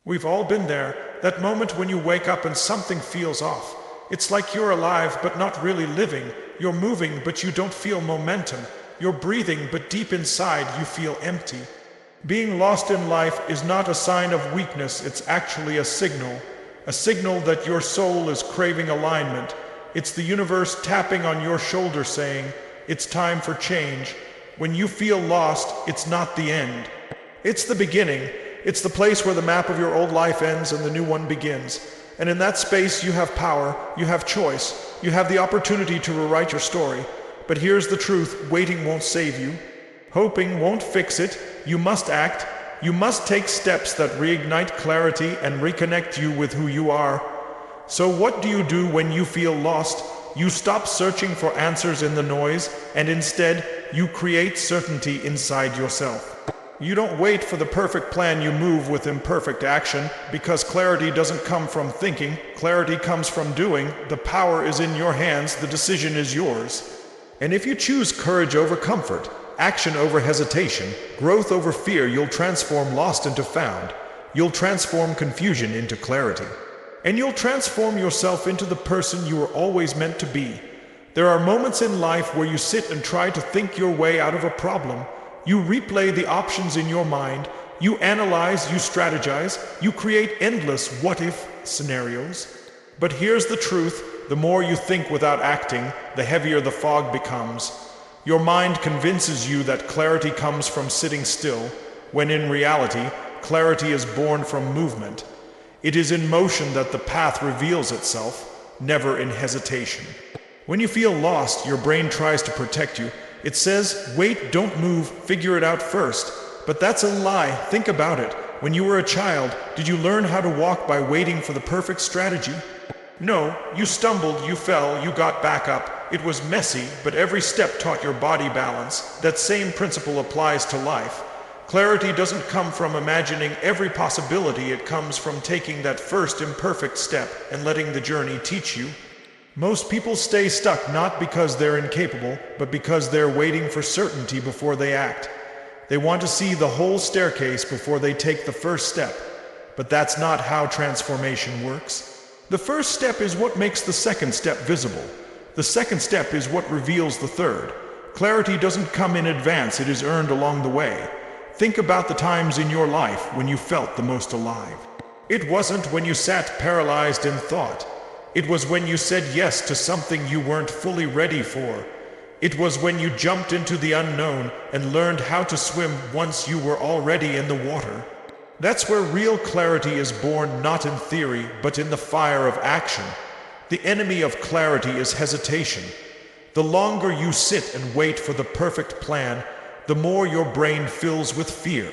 We've all been there, that moment when you wake up and something feels off. It's like you're alive but not really living. You're moving but you don't feel momentum. You're breathing but deep inside you feel empty. Being lost in life is not a sign of weakness, it's actually a signal that your soul is craving alignment. It's the universe tapping on your shoulder saying, it's time for change. When you feel lost, it's not the end. It's the beginning. It's the place where the map of your old life ends and the new one begins. And in that space you have power, you have choice, you have the opportunity to rewrite your story. But here's the truth, waiting won't save you. Hoping won't fix it. You must act. You must take steps that reignite clarity and reconnect you with who you are. So what do you do when you feel lost? You stop searching for answers in the noise, and instead, you create certainty inside yourself. You don't wait for the perfect plan, you move with imperfect action, because clarity doesn't come from thinking, clarity comes from doing. The power is in your hands, the decision is yours. And if you choose courage over comfort, action over hesitation, growth over fear, you'll transform lost into found. You'll transform confusion into clarity. And you'll transform yourself into the person you were always meant to be. There are moments in life where you sit and try to think your way out of a problem. You replay the options in your mind. You analyze, you strategize, you create endless what-if scenarios. But here's the truth, the more you think without acting, the heavier the fog becomes. Your mind convinces you that clarity comes from sitting still, when in reality, clarity is born from movement. It is in motion that the path reveals itself, never in hesitation. When you feel lost, your brain tries to protect you. It says, wait, don't move, figure it out first. But that's a lie. Think about it. When you were a child, did you learn how to walk by waiting for the perfect strategy? No, you stumbled, you fell, you got back up. It was messy, but every step taught your body balance. That same principle applies to life. Clarity doesn't come from imagining every possibility, it comes from taking that first imperfect step and letting the journey teach you. Most people stay stuck not because they're incapable, but because they're waiting for certainty before they act. They want to see the whole staircase before they take the first step. But that's not how transformation works. The first step is what makes the second step visible. The second step is what reveals the third. Clarity doesn't come in advance, it is earned along the way. Think about the times in your life when you felt the most alive. It wasn't when you sat paralyzed in thought. It was when you said yes to something you weren't fully ready for. It was when you jumped into the unknown and learned how to swim once you were already in the water. That's where real clarity is born, not in theory, but in the fire of action. The enemy of clarity is hesitation. The longer you sit and wait for the perfect plan, the more your brain fills with fear.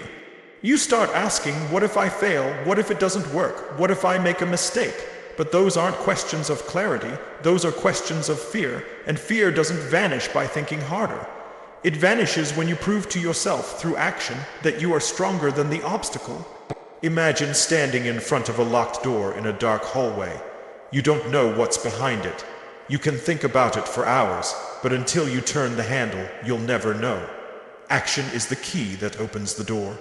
You start asking, what if I fail? What if it doesn't work? What if I make a mistake? But those aren't questions of clarity, those are questions of fear, and fear doesn't vanish by thinking harder. It vanishes when you prove to yourself through action that you are stronger than the obstacle. Imagine standing in front of a locked door in a dark hallway. You don't know what's behind it. You can think about it for hours, but until you turn the handle, you'll never know. Action is the key that opens the door.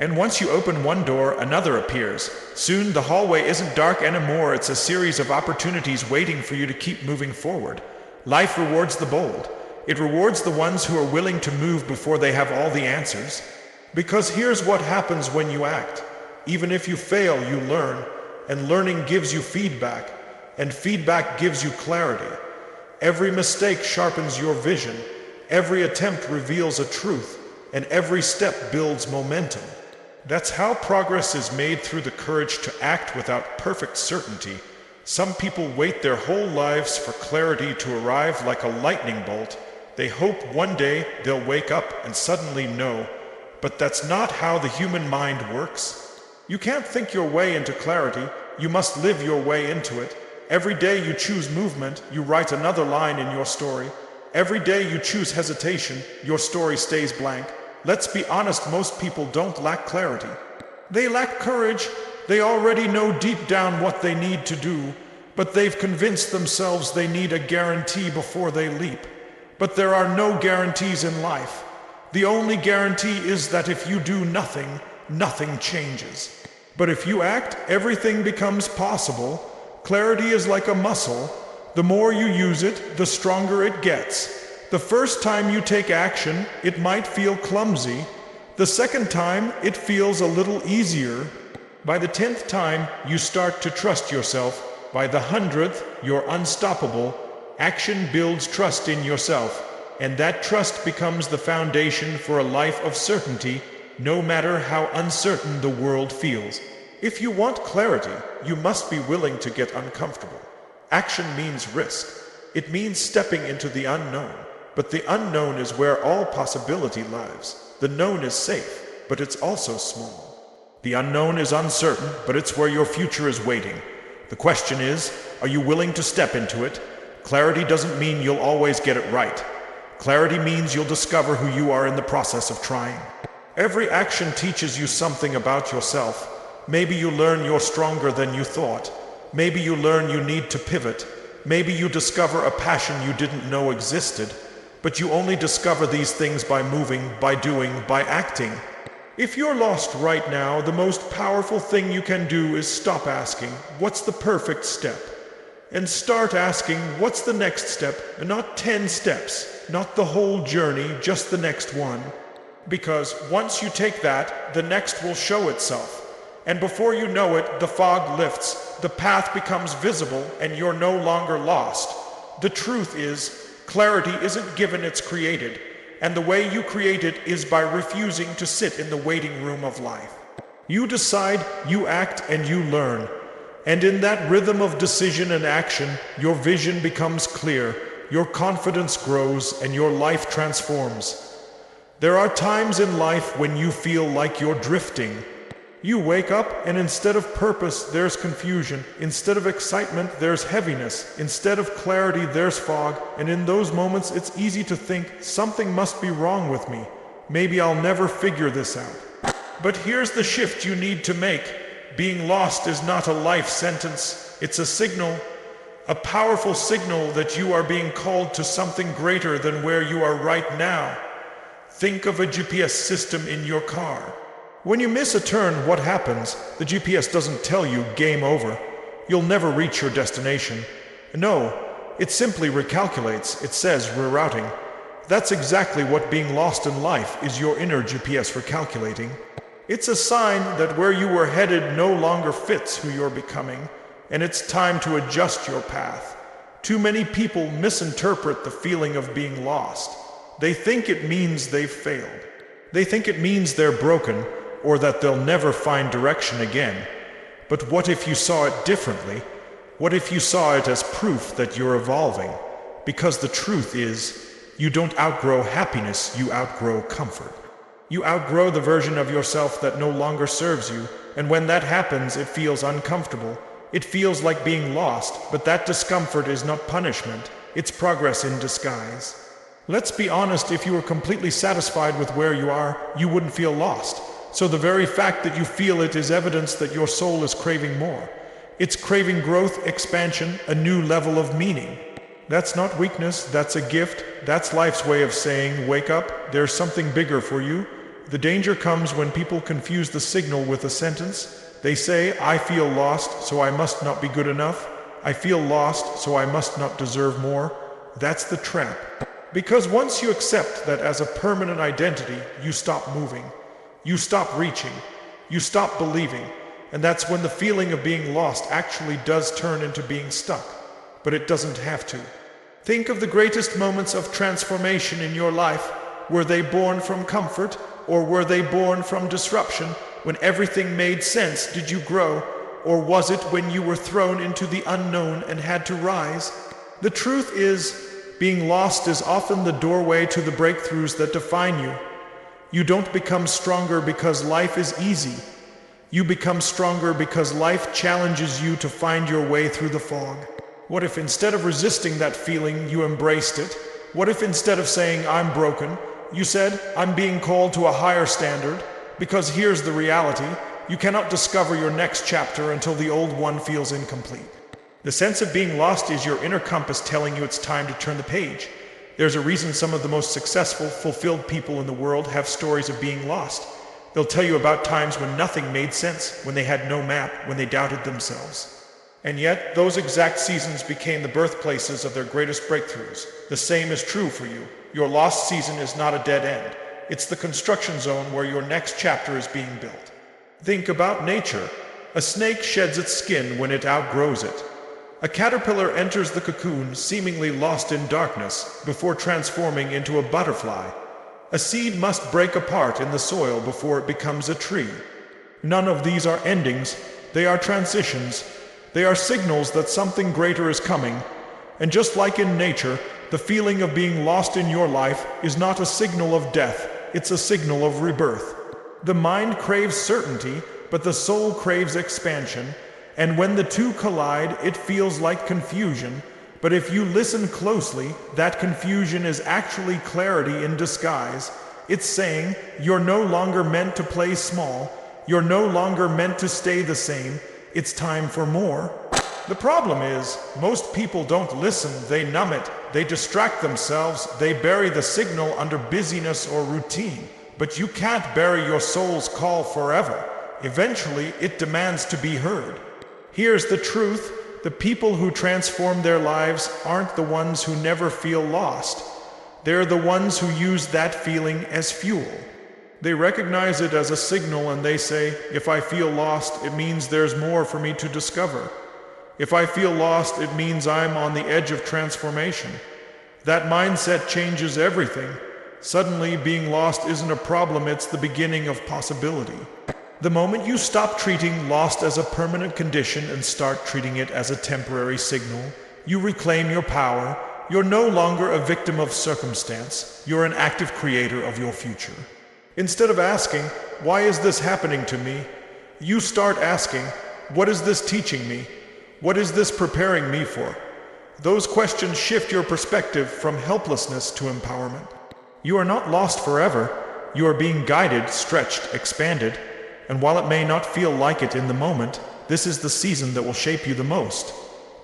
And once you open one door, another appears. Soon the hallway isn't dark anymore, it's a series of opportunities waiting for you to keep moving forward. Life rewards the bold. It rewards the ones who are willing to move before they have all the answers. Because here's what happens when you act. Even if you fail, you learn. And learning gives you feedback. And feedback gives you clarity. Every mistake sharpens your vision. Every attempt reveals a truth. And every step builds momentum. That's how progress is made, through the courage to act without perfect certainty. Some people wait their whole lives for clarity to arrive like a lightning bolt. They hope one day they'll wake up and suddenly know. But that's not how the human mind works. You can't think your way into clarity, you must live your way into it. Every day you choose movement, you write another line in your story. Every day you choose hesitation, your story stays blank. Let's be honest, most people don't lack clarity. They lack courage. They already know deep down what they need to do, but they've convinced themselves they need a guarantee before they leap. But there are no guarantees in life. The only guarantee is that if you do nothing, nothing changes. But if you act, everything becomes possible. Clarity is like a muscle. The more you use it, the stronger it gets. The first time you take action, it might feel clumsy. The second time, it feels a little easier. By the 10th time, you start to trust yourself. By the 100th, you're unstoppable. Action builds trust in yourself, and that trust becomes the foundation for a life of certainty, no matter how uncertain the world feels. If you want clarity, you must be willing to get uncomfortable. Action means risk. It means stepping into the unknown. But the unknown is where all possibility lies. The known is safe, but it's also small. The unknown is uncertain, but it's where your future is waiting. The question is, are you willing to step into it? Clarity doesn't mean you'll always get it right. Clarity means you'll discover who you are in the process of trying. Every action teaches you something about yourself. Maybe you learn you're stronger than you thought. Maybe you learn you need to pivot. Maybe you discover a passion you didn't know existed. But you only discover these things by moving, by doing, by acting. If you're lost right now, the most powerful thing you can do is stop asking, what's the perfect step? And start asking, what's the next step? And not 10 steps, not the whole journey, just the next one. Because once you take that, the next will show itself. And before you know it, the fog lifts, the path becomes visible, and you're no longer lost. The truth is, clarity isn't given, it's created. And the way you create it is by refusing to sit in the waiting room of life. You decide, you act, and you learn. And in that rhythm of decision and action, your vision becomes clear, your confidence grows, and your life transforms. There are times in life when you feel like you're drifting. You wake up, and instead of purpose, there's confusion. Instead of excitement, there's heaviness. Instead of clarity, there's fog. And in those moments, it's easy to think, something must be wrong with me. Maybe I'll never figure this out. But here's the shift you need to make. Being lost is not a life sentence. It's a signal, a powerful signal that you are being called to something greater than where you are right now. Think of a GPS system in your car. When you miss a turn, what happens? The GPS doesn't tell you game over. You'll never reach your destination. No, it simply recalculates. It says rerouting. That's exactly what being lost in life is, your inner GPS recalculating. It's a sign that where you were headed no longer fits who you're becoming, and it's time to adjust your path. Too many people misinterpret the feeling of being lost. They think it means they've failed. They think it means they're broken, or that they'll never find direction again. But what if you saw it differently? What if you saw it as proof that you're evolving? Because the truth is, you don't outgrow happiness, you outgrow comfort. You outgrow the version of yourself that no longer serves you, and when that happens, it feels uncomfortable. It feels like being lost, but that discomfort is not punishment, it's progress in disguise. Let's be honest, if you were completely satisfied with where you are, you wouldn't feel lost. So the very fact that you feel it is evidence that your soul is craving more. It's craving growth, expansion, a new level of meaning. That's not weakness, that's a gift. That's life's way of saying, wake up, there's something bigger for you. The danger comes when people confuse the signal with a sentence. They say, I feel lost, so I must not be good enough. I feel lost, so I must not deserve more. That's the trap. Because once you accept that as a permanent identity, you stop moving. You stop reaching, you stop believing, and that's when the feeling of being lost actually does turn into being stuck. But it doesn't have to. Think of the greatest moments of transformation in your life. Were they born from comfort, or were they born from disruption? When everything made sense, did you grow? Or was it when you were thrown into the unknown and had to rise? The truth is, being lost is often the doorway to the breakthroughs that define you. You don't become stronger because life is easy. You become stronger because life challenges you to find your way through the fog. What if instead of resisting that feeling, you embraced it? What if instead of saying, I'm broken, you said, I'm being called to a higher standard? Because here's the reality, you cannot discover your next chapter until the old one feels incomplete. The sense of being lost is your inner compass telling you it's time to turn the page. There's a reason some of the most successful, fulfilled people in the world have stories of being lost. They'll tell you about times when nothing made sense, when they had no map, when they doubted themselves. And yet, those exact seasons became the birthplaces of their greatest breakthroughs. The same is true for you. Your lost season is not a dead end. It's the construction zone where your next chapter is being built. Think about nature. A snake sheds its skin when it outgrows it. A caterpillar enters the cocoon, seemingly lost in darkness, before transforming into a butterfly. A seed must break apart in the soil before it becomes a tree. None of these are endings. They are transitions. They are signals that something greater is coming. And just like in nature, the feeling of being lost in your life is not a signal of death, it's a signal of rebirth. The mind craves certainty, but the soul craves expansion, and when the two collide, it feels like confusion. But if you listen closely, that confusion is actually clarity in disguise. It's saying, you're no longer meant to play small, you're no longer meant to stay the same, it's time for more. The problem is, most people don't listen, they numb it, they distract themselves, they bury the signal under busyness or routine. But you can't bury your soul's call forever. Eventually, it demands to be heard. Here's the truth. The people who transform their lives aren't the ones who never feel lost. They're the ones who use that feeling as fuel. They recognize it as a signal and they say, if I feel lost, it means there's more for me to discover. If I feel lost, it means I'm on the edge of transformation. That mindset changes everything. Suddenly, being lost isn't a problem, it's the beginning of possibility. The moment you stop treating lost as a permanent condition and start treating it as a temporary signal, you reclaim your power. You're no longer a victim of circumstance. You're an active creator of your future. Instead of asking, why is this happening to me? You start asking, what is this teaching me? What is this preparing me for? Those questions shift your perspective from helplessness to empowerment. You are not lost forever. You are being guided, stretched, expanded. And while it may not feel like it in the moment, this is the season that will shape you the most.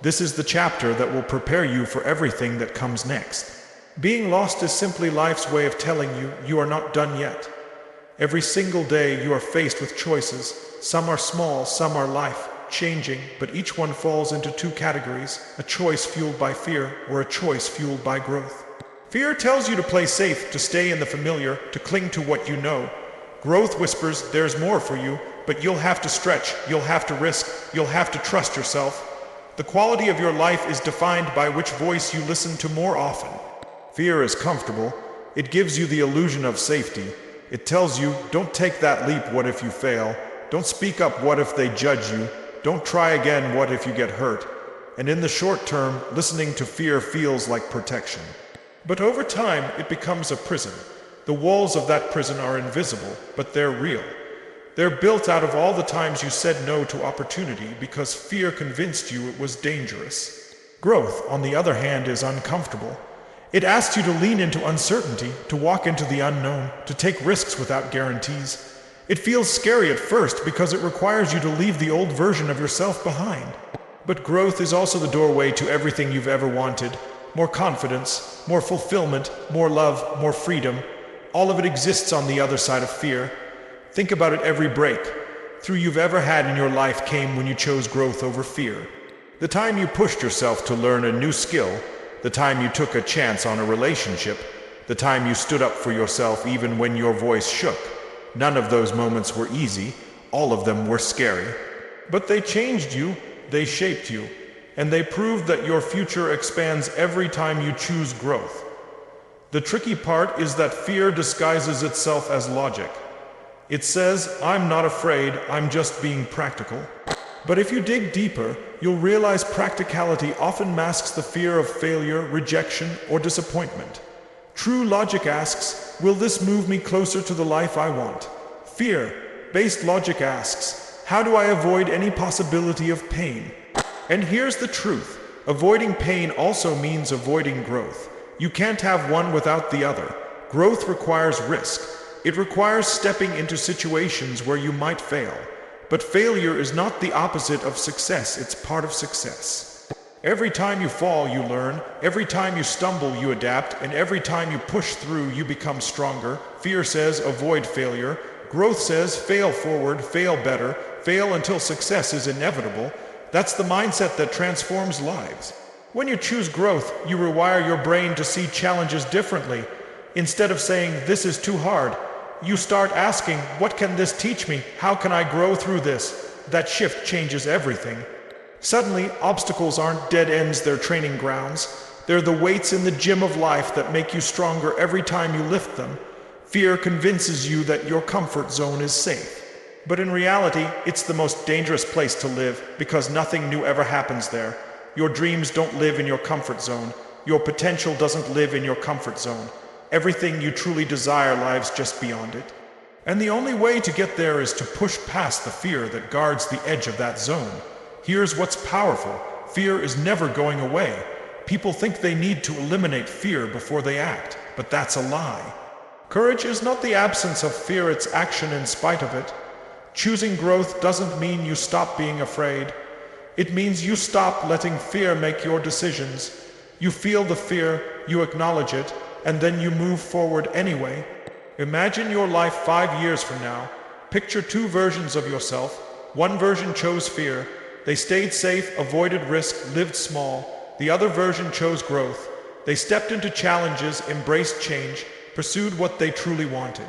This is the chapter that will prepare you for everything that comes next. Being lost is simply life's way of telling you you are not done yet. Every single day you are faced with choices. Some are small, some are life-changing, but each one falls into two categories, a choice fueled by fear or a choice fueled by growth. Fear tells you to play safe, to stay in the familiar, to cling to what you know. Growth whispers there's more for you, but you'll have to stretch, you'll have to risk, you'll have to trust yourself. The quality of your life is defined by which voice you listen to more often. Fear is comfortable. It gives you the illusion of safety. It tells you, don't take that leap, what if you fail? Don't speak up, what if they judge you? Don't try again, what if you get hurt? And in the short term, listening to fear feels like protection. But over time, it becomes a prison. The walls of that prison are invisible, but they're real. They're built out of all the times you said no to opportunity because fear convinced you it was dangerous. Growth, on the other hand, is uncomfortable. It asks you to lean into uncertainty, to walk into the unknown, to take risks without guarantees. It feels scary at first because it requires you to leave the old version of yourself behind. But growth is also the doorway to everything you've ever wanted. More confidence, more fulfillment, more love, more freedom. All of it exists on the other side of fear. Think about it. Every breakthrough you've ever had in your life came when you chose growth over fear. The time you pushed yourself to learn a new skill, the time you took a chance on a relationship, the time you stood up for yourself even when your voice shook. None of those moments were easy. All of them were scary. But they changed you, they shaped you, and they proved that your future expands every time you choose growth. The tricky part is that fear disguises itself as logic. It says, I'm not afraid, I'm just being practical. But if you dig deeper, you'll realize practicality often masks the fear of failure, rejection, or disappointment. True logic asks, will this move me closer to the life I want? Fear-based logic asks, how do I avoid any possibility of pain? And here's the truth. Avoiding pain also means avoiding growth. You can't have one without the other. Growth requires risk. It requires stepping into situations where you might fail. But failure is not the opposite of success, it's part of success. Every time you fall, you learn. Every time you stumble, you adapt. And every time you push through, you become stronger. Fear says, avoid failure. Growth says fail forward, fail better, fail until success is inevitable. That's the mindset that transforms lives. When you choose growth, you rewire your brain to see challenges differently. Instead of saying, this is too hard, you start asking, what can this teach me? How can I grow through this? That shift changes everything. Suddenly, obstacles aren't dead ends, they're training grounds. They're the weights in the gym of life that make you stronger every time you lift them. Fear convinces you that your comfort zone is safe. But in reality, it's the most dangerous place to live because nothing new ever happens there. Your dreams don't live in your comfort zone. Your potential doesn't live in your comfort zone. Everything you truly desire lies just beyond it. And the only way to get there is to push past the fear that guards the edge of that zone. Here's what's powerful. Fear is never going away. People think they need to eliminate fear before they act, but that's a lie. Courage is not the absence of fear, it's action in spite of it. Choosing growth doesn't mean you stop being afraid. It means you stop letting fear make your decisions. You feel the fear, you acknowledge it, and then you move forward anyway. Imagine your life 5 years from now. Picture two versions of yourself. One version chose fear. They stayed safe, avoided risk, lived small. The other version chose growth. They stepped into challenges, embraced change, pursued what they truly wanted.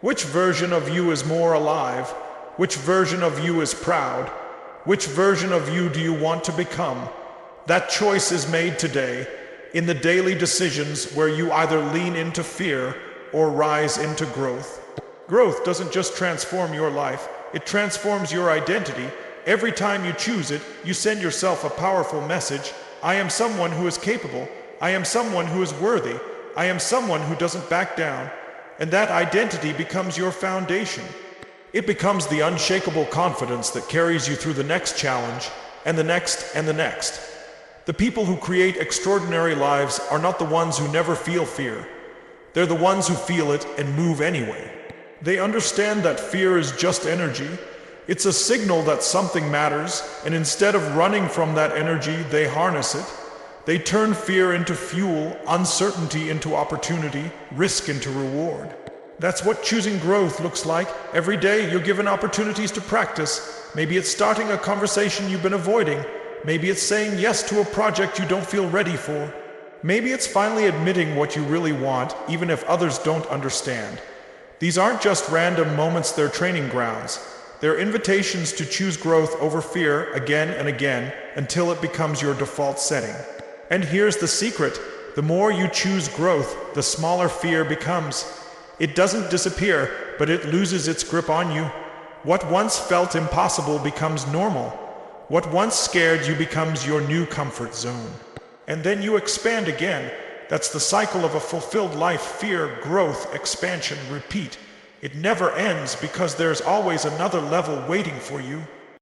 Which version of you is more alive? Which version of you is proud? Which version of you do you want to become? That choice is made today, in the daily decisions where you either lean into fear or rise into growth. Growth doesn't just transform your life, it transforms your identity. Every time you choose it, you send yourself a powerful message. I am someone who is capable. I am someone who is worthy. I am someone who doesn't back down. And that identity becomes your foundation. It becomes the unshakable confidence that carries you through the next challenge, and the next, and the next. The people who create extraordinary lives are not the ones who never feel fear. They're the ones who feel it and move anyway. They understand that fear is just energy. It's a signal that something matters, and instead of running from that energy, they harness it. They turn fear into fuel, uncertainty into opportunity, risk into reward. That's what choosing growth looks like. Every day you're given opportunities to practice. Maybe it's starting a conversation you've been avoiding. Maybe it's saying yes to a project you don't feel ready for. Maybe it's finally admitting what you really want, even if others don't understand. These aren't just random moments, they're training grounds. They're invitations to choose growth over fear again and again until it becomes your default setting. And here's the secret. The more you choose growth, the smaller fear becomes. It doesn't disappear, but it loses its grip on you. What once felt impossible becomes normal. What once scared you becomes your new comfort zone. And then you expand again. That's the cycle of a fulfilled life. Fear, growth, expansion, repeat. It never ends because there's always another level waiting for you.